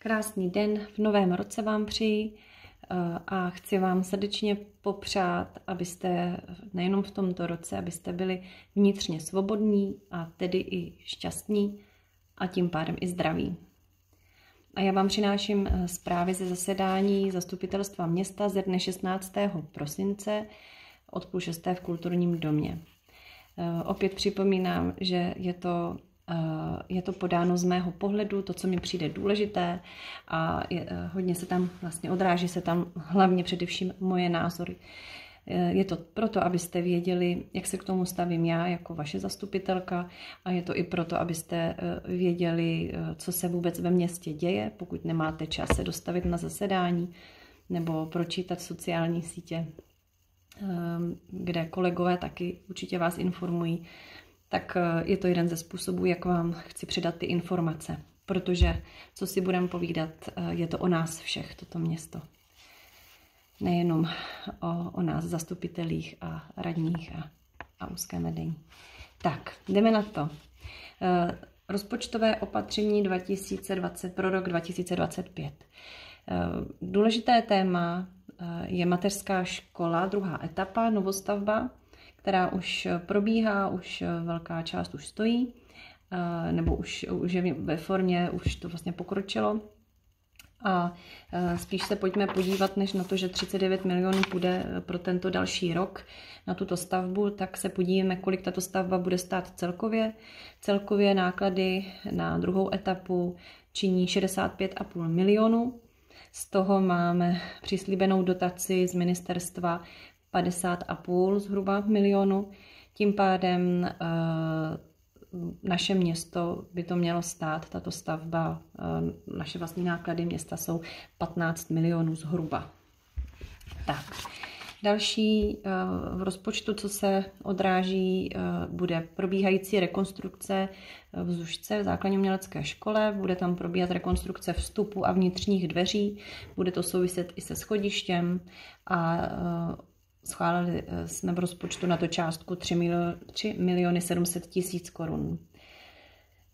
Krásný den v novém roce vám přeji a chci vám srdečně popřát, abyste nejenom v tomto roce, abyste byli vnitřně svobodní a tedy i šťastní a tím pádem i zdraví. A já vám přináším zprávy ze zasedání zastupitelstva města ze dne 16. prosince od 5:30 v kulturním domě. Opět připomínám, že je to podáno z mého pohledu, to, co mi přijde důležité a hodně se tam vlastně odráží se tam hlavně především moje názory. Je to proto, abyste věděli, jak se k tomu stavím já jako vaše zastupitelka a je to i proto, abyste věděli, co se vůbec ve městě děje, pokud nemáte čas se dostavit na zasedání nebo pročítat sociální sítě, kde kolegové taky určitě vás informují, tak je to jeden ze způsobů, jak vám chci předat ty informace. Protože, co si budeme povídat, je to o nás všech, toto město. Nejenom o nás zastupitelích a radních a úzkém vedení. Tak, jdeme na to. Rozpočtové opatření 2020 pro rok 2025. Důležité téma je mateřská škola, druhá etapa, novostavba, která už probíhá, už velká část už stojí, nebo už je ve formě, už to vlastně pokročilo. A spíš se pojďme podívat, než na to, že 39 milionů půjde pro tento další rok na tuto stavbu, tak se podíváme, kolik tato stavba bude stát celkově. Celkově náklady na druhou etapu činí 65,5 milionů. Z toho máme přislíbenou dotaci z ministerstva 50,5 zhruba milionu. Tím pádem naše město by to mělo stát, tato stavba, naše vlastní náklady města jsou 15 milionů zhruba. Tak, další v rozpočtu, co se odráží, bude probíhající rekonstrukce v Zušce, v základní umělecké škole. Bude tam probíhat rekonstrukce vstupu a vnitřních dveří. Bude to souviset i se schodištěm a schválili jsme v rozpočtu na to částku 3 miliony 700 tisíc korun.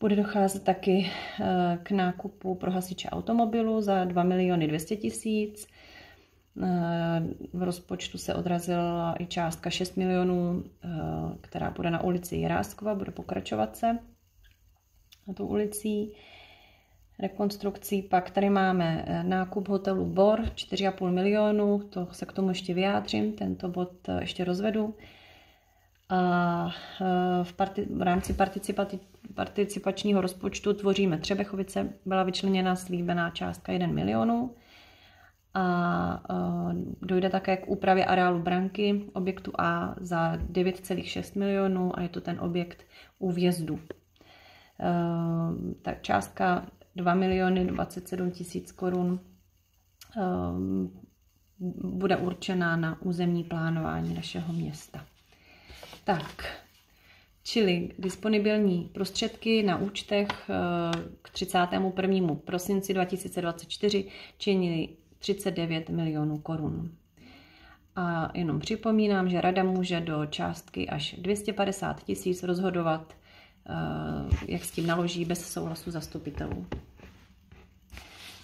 Bude docházet taky k nákupu pro hasiče automobilu za 2 miliony 200 tisíc. V rozpočtu se odrazila i částka 6 milionů, která bude na ulici Jiráskova, bude pokračovat se na tou ulicí. Rekonstrukcí pak tady máme nákup hotelu Bor 4,5 milionu, to se k tomu ještě vyjádřím, tento bod ještě rozvedu. A v rámci participačního rozpočtu tvoříme Třebechovice, byla vyčleněna slíbená částka 1 milionu. A dojde také k úpravě areálu branky objektu A za 9,6 milionů a je to ten objekt u vjezdu. Tak částka 2 miliony 27 tisíc korun bude určená na územní plánování našeho města. Tak, čili disponibilní prostředky na účtech k 31. prosinci 2024 činily 39 milionů korun. A jenom připomínám, že rada může do částky až 250 tisíc rozhodovat, jak s tím naloží bez souhlasu zastupitelů.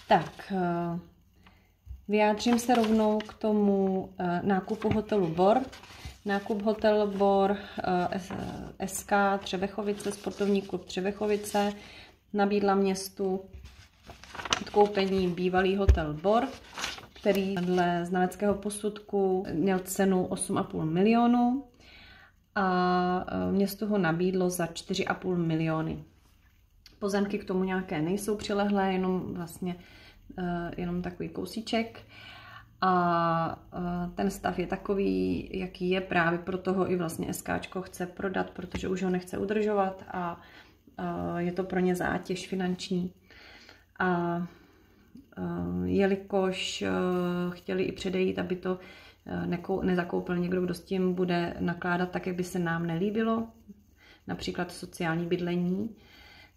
Tak, vyjádřím se rovnou k tomu nákupu hotelu Bor. Nákup hotel Bor SK Třebechovice, sportovní klub Třebechovice, nabídla městu odkoupení bývalý hotel Bor, který dle znaleckého posudku měl cenu 8,5 milionu a město ho nabídlo za 4,5 miliony. Pozemky k tomu nějaké nejsou přilehlé, jenom takový kousíček. A ten stav je takový, jaký je, právě proto ho i vlastně SKčko chce prodat, protože už ho nechce udržovat a je to pro ně zátěž finanční. A jelikož chtěli i předejít, aby to nezakoupil někdo, kdo s tím bude nakládat tak, jak by se nám nelíbilo, například sociální bydlení,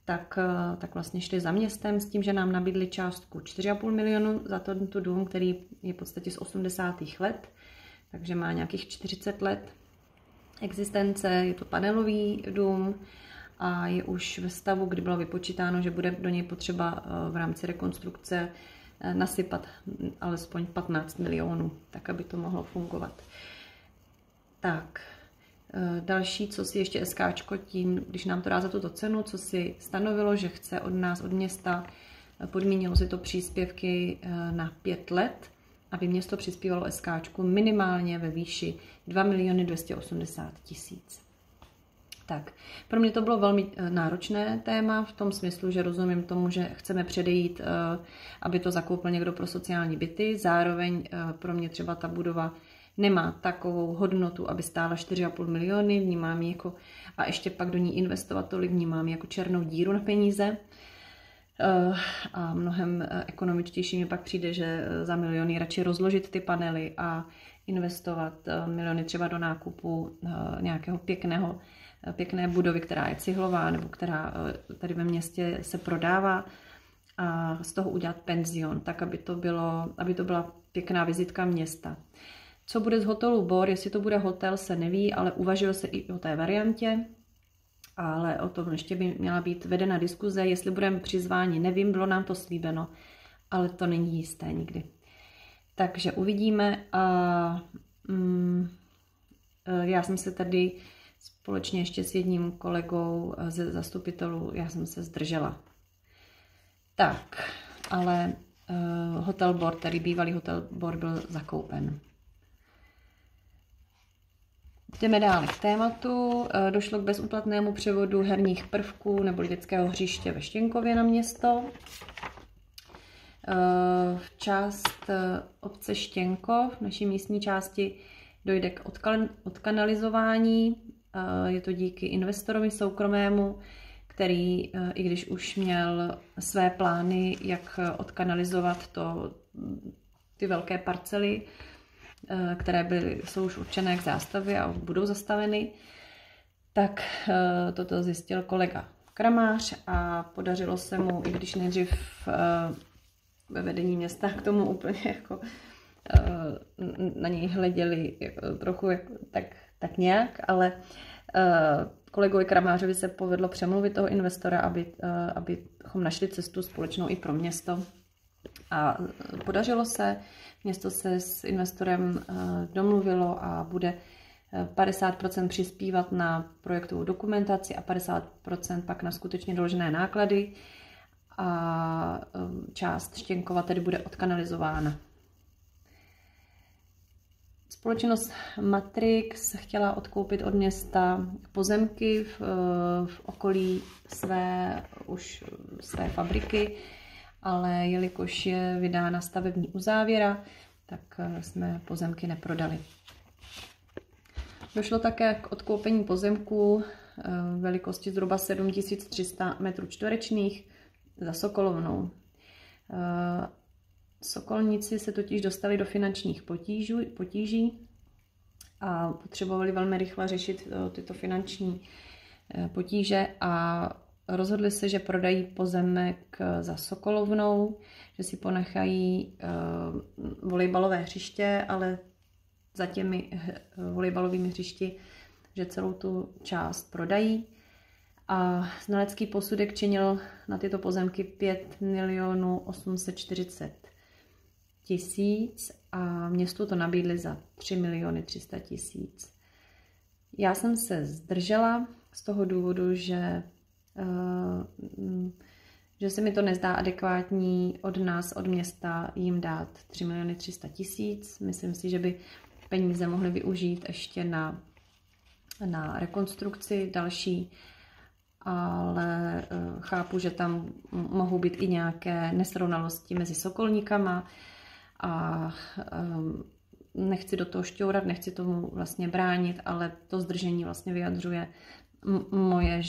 tak vlastně šli za městem s tím, že nám nabídli částku 4,5 milionu za tento dům, který je v podstatě z 80. let, takže má nějakých 40 let existence, je to panelový dům a je už ve stavu, kdy bylo vypočítáno, že bude do něj potřeba v rámci rekonstrukce nasypat alespoň 15 milionů, tak aby to mohlo fungovat. Tak, další, co si ještě SKčko tím, když nám to dá za tuto cenu, co si stanovilo, že chce od nás, od města, podmínilo si to příspěvky na 5 let, aby město přispívalo SKčku minimálně ve výši 2 280 000. Tak, pro mě to bylo velmi náročné téma v tom smyslu, že rozumím tomu, že chceme předejít, aby to zakoupil někdo pro sociální byty. Zároveň pro mě třeba ta budova nemá takovou hodnotu, aby stála 4,5 miliony, vnímám ji jako, a ještě pak do ní investovat tolik, vnímám ji jako černou díru na peníze. A mnohem ekonomičtější mi pak přijde, že za miliony radši rozložit ty panely a investovat miliony třeba do nákupu nějakého pěkné budovy, která je cihlová nebo která tady ve městě se prodává, a z toho udělat penzion, tak aby to byla pěkná vizitka města. Co bude z hotelu Bor, jestli to bude hotel, se neví, ale uvažuje se i o té variantě, ale o tom ještě by měla být vedena diskuze, jestli budeme přizváni, nevím, bylo nám to slíbeno, ale to není jisté nikdy. Takže uvidíme. Já jsem se tady společně ještě s jedním kolegou ze zastupitelů, já jsem se zdržela. Tak, ale hotel Bor, tady bývalý hotel Bor, byl zakoupen. Jdeme dále k tématu. Došlo k bezúplatnému převodu herních prvků nebo dětského hřiště ve Štěnkově na město. V část obce Štěnkov, v naší místní části, dojde k odkanalizování. Je to díky investorovi soukromému, který, i když už měl své plány, jak odkanalizovat ty velké parcely, které jsou už určené k zástavě a budou zastaveny, tak toto zjistil kolega Kramář a podařilo se mu, i když nejdřív ve vedení města k tomu úplně jako na něj hleděli trochu tak nějak, ale kolegovi Kramářovi se povedlo přemluvit toho investora, abychom našli cestu společnou i pro město. A podařilo se, město se s investorem domluvilo a bude 50% přispívat na projektovou dokumentaci a 50% pak na skutečně doložené náklady a část Štěnkova tedy bude odkanalizována. Společnost Matrix chtěla odkoupit od města pozemky v okolí své fabriky, ale jelikož je vydána stavební uzávěra, tak jsme pozemky neprodali. Došlo také k odkoupení pozemků velikosti zhruba 7300 m2 za Sokolovnou. Sokolníci se totiž dostali do finančních potíží a potřebovali velmi rychle řešit tyto finanční potíže a rozhodli se, že prodají pozemek za Sokolovnou, že si ponechají volejbalové hřiště, ale za těmi volejbalovými hřišti, že celou tu část prodají. A znalecký posudek činil na tyto pozemky 5 840 000 a městu to nabídli za 3 300 000. Já jsem se zdržela z toho důvodu, že se mi to nezdá adekvátní od nás, od města, jim dát 3 300 000. Myslím si, že by peníze mohly využít ještě na rekonstrukci další, ale chápu, že tam mohou být i nějaké nesrovnalosti mezi sokolníkama a nechci do toho šťourat, nechci tomu vlastně bránit, ale to zdržení vlastně vyjadřuje moje,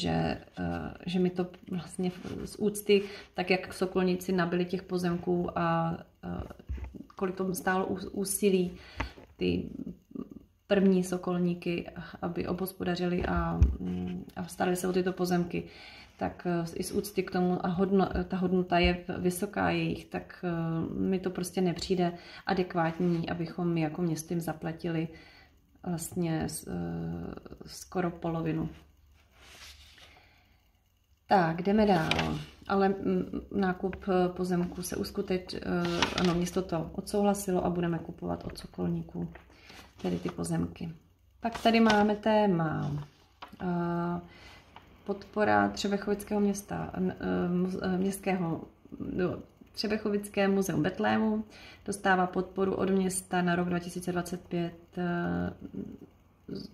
že mi to vlastně z úcty, tak jak sokolníci nabili těch pozemků a kolik to stálo úsilí ty první sokolníky, aby obhospodařili a starali se o tyto pozemky, tak i z úcty k tomu a ta hodnota je vysoká jejich, tak mi to prostě nepřijde adekvátní, abychom my jako město jim zaplatili vlastně skoro polovinu. Tak, jdeme dál. Ale nákup pozemku se ano, město to odsouhlasilo a budeme kupovat od Sokolníků, tedy ty pozemky. Pak tady máme téma podpora Třebechovického města, Třebechovické muzeum Betlému dostává podporu od města na rok 2025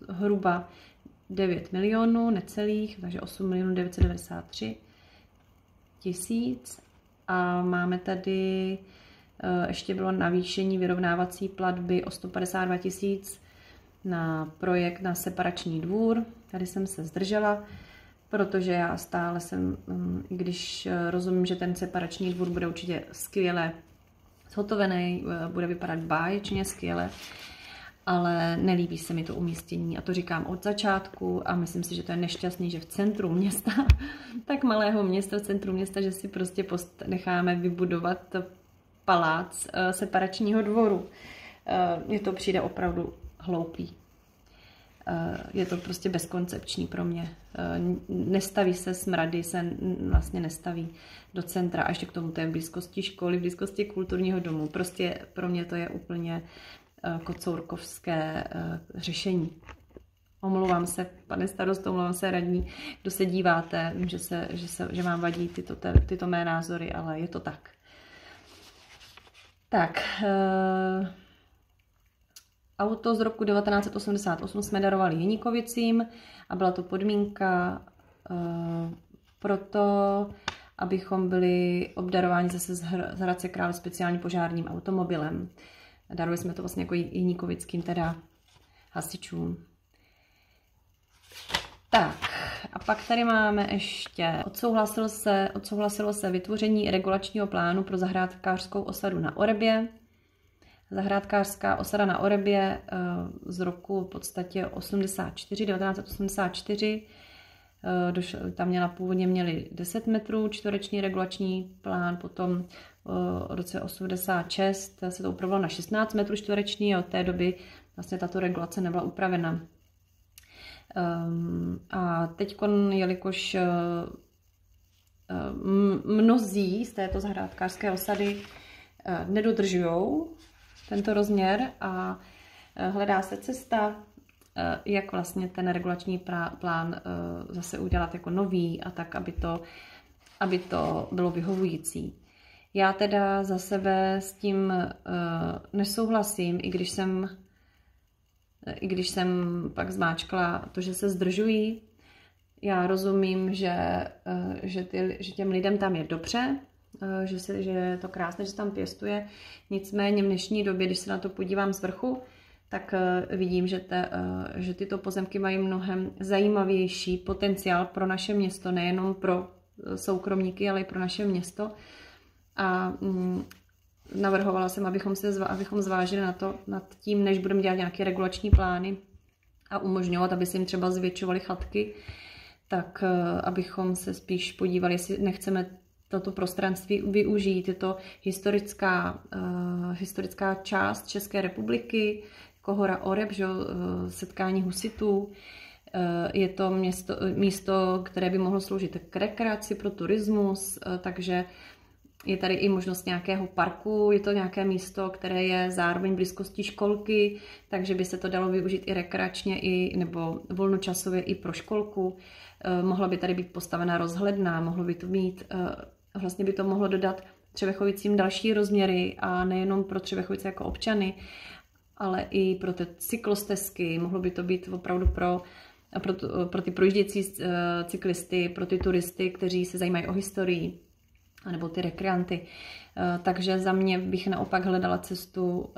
hruba 9 milionů, necelých, takže 8 milionů 993 tisíc. A máme tady, ještě bylo navýšení vyrovnávací platby o 152 tisíc na projekt na separační dvůr. Tady jsem se zdržela, protože já stále jsem, i když rozumím, že ten separační dvůr bude určitě skvěle zhotovený, bude vypadat báječně skvěle, ale nelíbí se mi to umístění a to říkám od začátku a myslím si, že to je nešťastný, že v centru města, tak malého města, v centru města, že si prostě necháme vybudovat palác separačního dvoru. Mně to přijde opravdu hloupý. Je to prostě bezkoncepční pro mě. Nestaví se, smrady se vlastně nestaví do centra a ještě k tomu to je v blízkosti školy, v blízkosti kulturního domu. Prostě pro mě to je úplně kocourkovské řešení. Omlouvám se, pane starosto, omlouvám se radní, kdo se díváte, vím, že vám vadí tyto mé názory, ale je to tak. Tak, auto z roku 1988 jsme darovali Jeníkovicím a byla to podmínka pro to, abychom byli obdarováni zase z Hradce Králové speciálním požárním automobilem. Darovali jsme to vlastně jako Jeníkovickým teda hasičům. Tak, a pak tady máme ještě, odsouhlasilo se vytvoření regulačního plánu pro zahrádkářskou osadu na Orebě. Zahrádkářská osada na Orebě z roku v podstatě 1984, tam původně měli 10 metrů čtvereční regulační plán, potom v roce 86 se to upravilo na 16 metrů čtvereční a od té doby vlastně tato regulace nebyla upravena. A teď, jelikož mnozí z této zahrádkářské osady nedodržují tento rozměr a hledá se cesta, jak vlastně ten regulační plán zase udělat jako nový a tak, aby to bylo vyhovující. Já teda za sebe s tím nesouhlasím, i když jsem pak zmáčkla to, že se zdržují. Já rozumím, že těm lidem tam je dobře, že je to krásné, že se tam pěstuje. Nicméně v dnešní době, když se na to podívám z vrchu, tak vidím, že tyto pozemky mají mnohem zajímavější potenciál pro naše město, nejenom pro soukromníky, ale i pro naše město. A navrhovala jsem, abychom zvážili nad tím, než budeme dělat nějaké regulační plány a umožňovat, aby se jim třeba zvětšovaly chatky, tak abychom se spíš podívali, jestli nechceme toto prostranství využít. Je to historická část České republiky, jako hora Oreb, setkání husitů. Je to místo, které by mohlo sloužit k rekreaci, pro turismus, takže je tady i možnost nějakého parku, je to nějaké místo, které je zároveň v blízkosti školky, takže by se to dalo využít i rekreačně, nebo volnočasově i pro školku. Mohla by tady být postavena rozhledna, vlastně by to mohlo dodat Třebechovicím další rozměry a nejenom pro Třebechovice jako občany, ale i pro ty cyklostezky. Mohlo by to být opravdu pro ty projíždějící cyklisty, pro ty turisty, kteří se zajímají o historii, nebo ty rekreanty. Takže za mě bych naopak hledala cestu,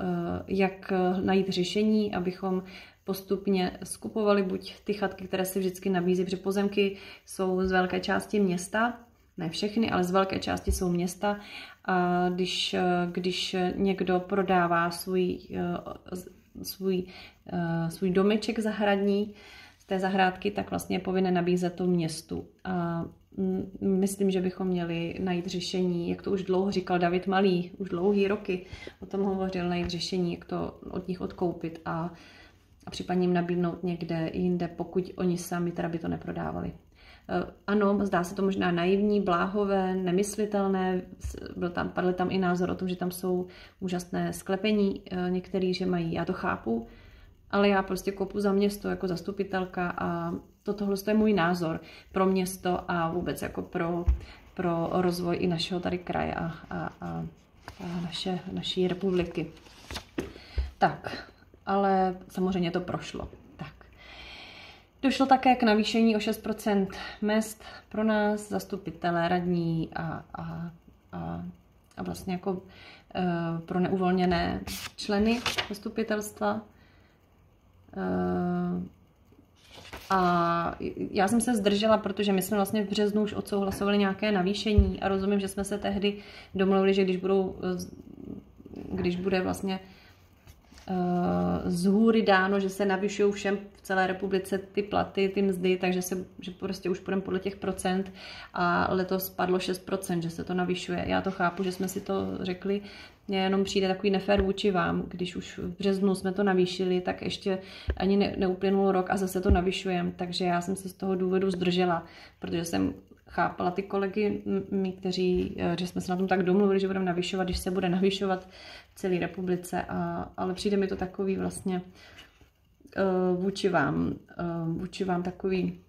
jak najít řešení, abychom postupně skupovali buď ty chatky, které se vždycky nabízí, protože pozemky jsou z velké části města, ne všechny, ale z velké části jsou města. A když někdo prodává svůj domeček zahradní z té zahrádky, tak vlastně je povinen nabízet to městu. A myslím, že bychom měli najít řešení, jak to už dlouho říkal David Malý, už dlouhý roky o tom hovořil, najít řešení, jak to od nich odkoupit a a případně jim nabídnout někde jinde, pokud oni sami teda by to neprodávali. Ano, zdá se to možná naivní, bláhové, nemyslitelné, padl tam i názor o tom, že tam jsou úžasné sklepení, některý, že mají, já to chápu, ale já prostě kopu za město jako zastupitelka a tohle je můj názor pro město a vůbec jako pro rozvoj i našeho tady kraje a naší republiky. Tak, ale samozřejmě to prošlo. Tak. Došlo také k navýšení o 6% mezd pro nás, zastupitelé, radní a vlastně jako pro neuvolněné členy zastupitelstva. A já jsem se zdržela, protože my jsme vlastně v březnu už odsouhlasovali nějaké navýšení a rozumím, že jsme se tehdy domluvili, že když bude vlastně z hůry dáno, že se navyšují všem v celé republice ty platy, ty mzdy, takže že prostě už půjdeme podle těch procent a letos padlo 6%, že se to navyšuje. Já to chápu, že jsme si to řekli, mně jenom přijde takový nefér vůči vám, když už v březnu jsme to navýšili, tak ještě ani neuplynul rok a zase to navyšujeme, takže já jsem se z toho důvodu zdržela, protože jsem chápala ty kolegy, že jsme se na tom tak domluvili, že budeme navyšovat, když se bude navyšovat v celé republice, ale přijde mi to takový vlastně vůči vám takový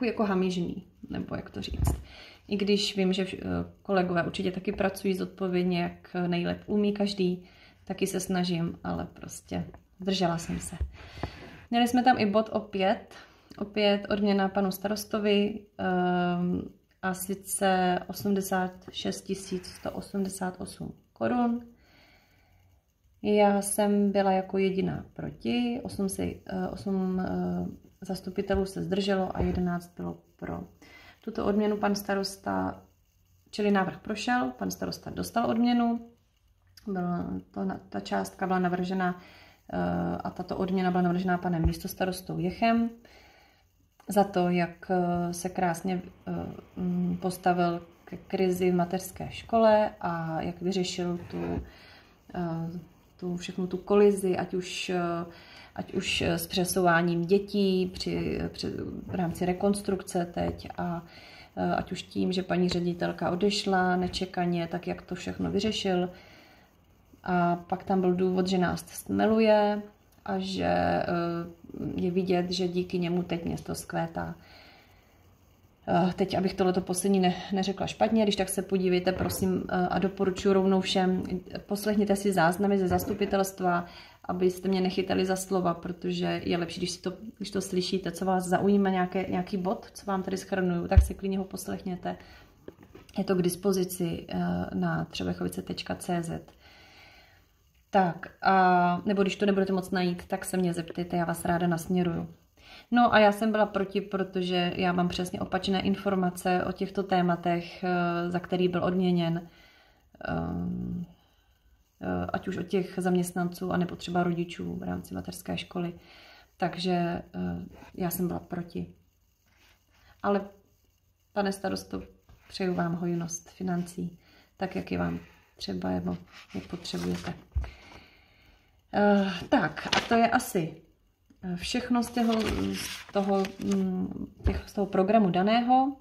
jako hamižný, nebo jak to říct. I když vím, že kolegové určitě taky pracují zodpovědně, jak nejlépe umí každý, taky se snažím, ale prostě zdržela jsem se. Měli jsme tam i bod opět odměna panu starostovi a sice 86 188 korun. Já jsem byla jako jediná proti, 8 zastupitelů se zdrželo a 11 bylo pro. Tuto odměnu pan starosta, čili návrh prošel, pan starosta dostal odměnu, ta částka byla navržena a tato odměna byla navržena panem místostarostou Jechem za to, jak se krásně postavil ke krizi v mateřské škole a jak vyřešil všechnu tu kolizi, ať už s přesouváním dětí v rámci rekonstrukce teď a ať už tím, že paní ředitelka odešla nečekaně, tak jak to všechno vyřešil. A pak tam byl důvod, že nás stmeluje a že je vidět, že díky němu teď město vzkvétá. Teď, abych tohleto poslední neřekla špatně, když tak se podívejte, prosím, a doporučuji rovnou všem, poslechněte si záznamy ze zastupitelstva, abyste mě nechytali za slova, protože je lepší, když to slyšíte, co vás zaujíme, nějaký bod, co vám tady shrnuju, tak si klidně ho poslechněte. Je to k dispozici na třebechovice.cz. Tak, nebo když to nebudete moc najít, tak se mě zeptejte, já vás ráda nasměruju. No a já jsem byla proti, protože já mám přesně opačné informace o těchto tématech, za který byl odměněn, ať už od těch zaměstnanců, anebo třeba rodičů v rámci mateřské školy. Takže já jsem byla proti. Ale pane starosto, přeju vám hojnost financí, tak jak je vám třeba, nebo jak potřebujete. Tak, a to je asi všechno z toho programu daného.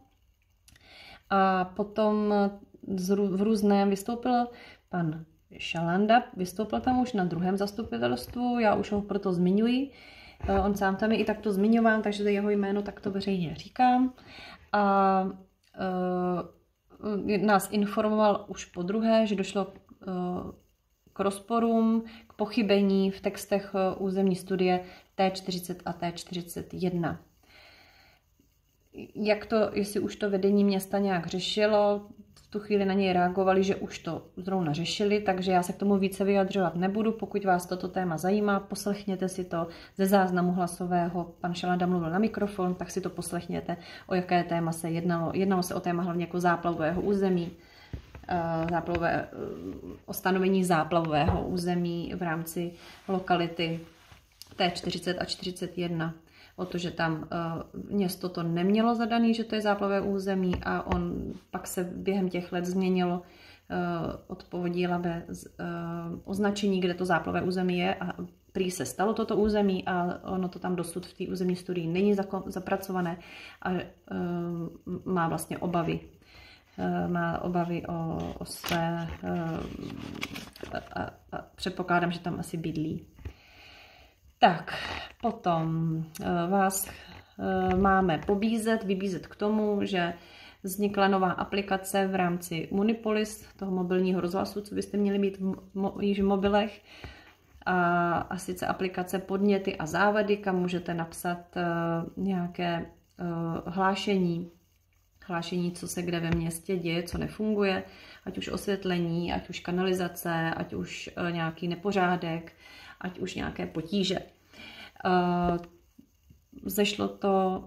A potom v různém vystoupil pan Šalanda, vystoupil tam už na druhém zastupitelstvu, já už ho proto zmiňuji. On sám tam je i takto zmiňován, takže jeho jméno takto veřejně říkám. A nás informoval už podruhé, že došlo k rozporům, k pochybení v textech územní studie T40 a T41. Jestli už to vedení města nějak řešilo, v tu chvíli na něj reagovali, že už to zrovna řešili, takže já se k tomu více vyjadřovat nebudu. Pokud vás toto téma zajímá, poslechněte si to ze záznamu hlasového. Pan Šalanda mluvil na mikrofon, tak si to poslechněte, o jaké téma se jednalo. Jednalo se o téma hlavně jako záplavového území, o stanovení záplavového území v rámci lokality T40 a 41. O to, že tam město to nemělo zadaný, že to je záplavé území a pak se během těch let změnilo od Povodí Labe označení, kde to záplavé území je a prý se stalo toto území a ono to tam dosud v té územní studii není zapracované a má vlastně obavy. Má obavy o své a předpokládám, že tam asi bydlí. Tak, potom vás máme vybízet k tomu, že vznikla nová aplikace v rámci Munipolis, toho mobilního rozhlasu, co byste měli mít již v mobilech. A sice aplikace Podněty a závady, kam můžete napsat nějaké hlášení, co se kde ve městě děje, co nefunguje, ať už osvětlení, ať už kanalizace, ať už nějaký nepořádek, ať už nějaké potíže. Zešlo to,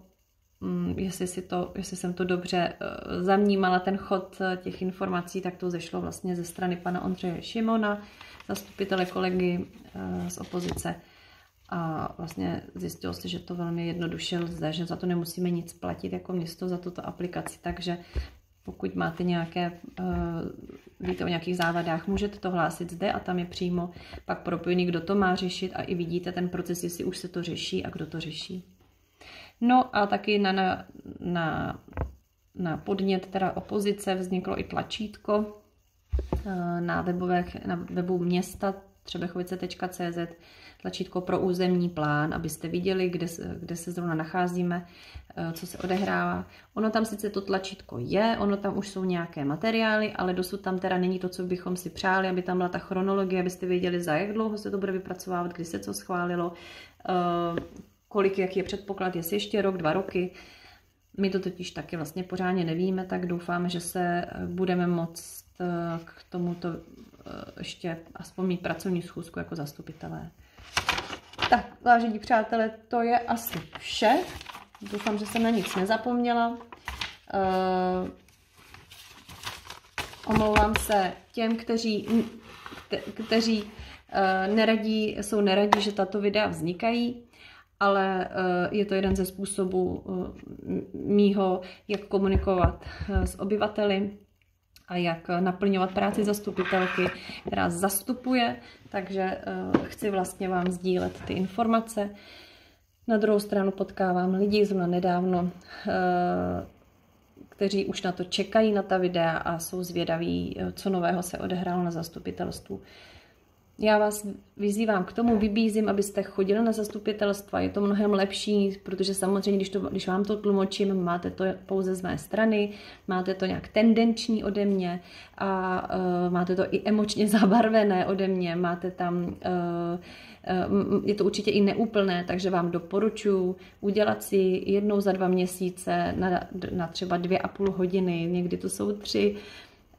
jestli jsem to dobře zavnímala, ten chod těch informací, tak to zešlo vlastně ze strany pana Ondřeje Šimona, zastupitele kolegy z opozice. A vlastně zjistilo se, že to velmi jednoduše lze, že za to nemusíme nic platit jako město za tuto aplikaci, takže pokud máte víte o nějakých závadách, můžete to hlásit zde a tam je přímo pak propojený, kdo to má řešit a i vidíte ten proces, jestli už se to řeší a kdo to řeší. No a taky na podnět teda opozice vzniklo i tlačítko na webu města třebechovice.cz, tlačítko pro územní plán, abyste viděli, kde se zrovna nacházíme, co se odehrává. Ono tam sice to tlačítko je, ono tam už jsou nějaké materiály, ale dosud tam teda není to, co bychom si přáli, aby tam byla ta chronologie, abyste věděli, za jak dlouho se to bude vypracovávat, kdy se co schválilo, jaký je předpoklad, jestli ještě rok, 2 roky. My to totiž taky vlastně pořádně nevíme, tak doufáme, že se budeme moct k tomuto ještě aspoň mít pracovní schůzku jako zastupitelé. Tak, vážení přátelé, to je asi vše. Doufám, že jsem na nic nezapomněla. Omlouvám se těm, kteří jsou neradí, že tato videa vznikají, ale je to jeden ze způsobů mýho, jak komunikovat s obyvateli a jak naplňovat práci zastupitelky, která zastupuje, takže chci vlastně vám sdílet ty informace. Na druhou stranu potkávám lidi zrovna nedávno, kteří už na to čekají, na ta videa a jsou zvědaví, co nového se odehrálo na zastupitelstvu. Já vás vyzývám k tomu, vybízím, abyste chodili na zastupitelstva. Je to mnohem lepší, protože samozřejmě, když vám to tlumočím, máte to pouze z mé strany, máte to nějak tendenční ode mě a máte to i emočně zabarvené ode mě, máte tam, je to určitě i neúplné, takže vám doporučuji udělat si jednou za 2 měsíce na třeba 2,5 hodiny, někdy to jsou 3,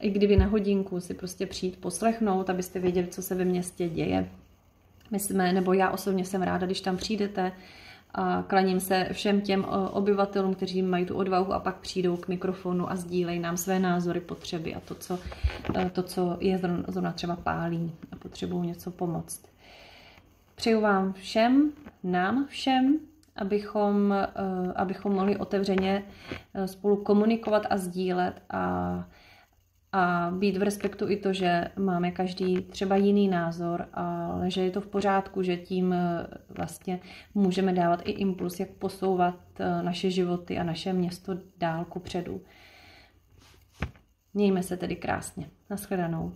i kdyby na hodinku si prostě přijít poslechnout, abyste věděli, co se ve městě děje. Nebo já osobně jsem ráda, když tam přijdete a klaním se všem těm obyvatelům, kteří mají tu odvahu a pak přijdou k mikrofonu a sdílejí nám své názory, potřeby a to, co je zrovna třeba pálí a potřebují něco pomoct. Přeju vám všem, nám všem, abychom mohli otevřeně spolu komunikovat a sdílet a být v respektu i to, že máme každý třeba jiný názor, ale že je to v pořádku, že tím vlastně můžeme dávat i impuls, jak posouvat naše životy a naše město dál kupředu. Mějme se tedy krásně. Nashledanou.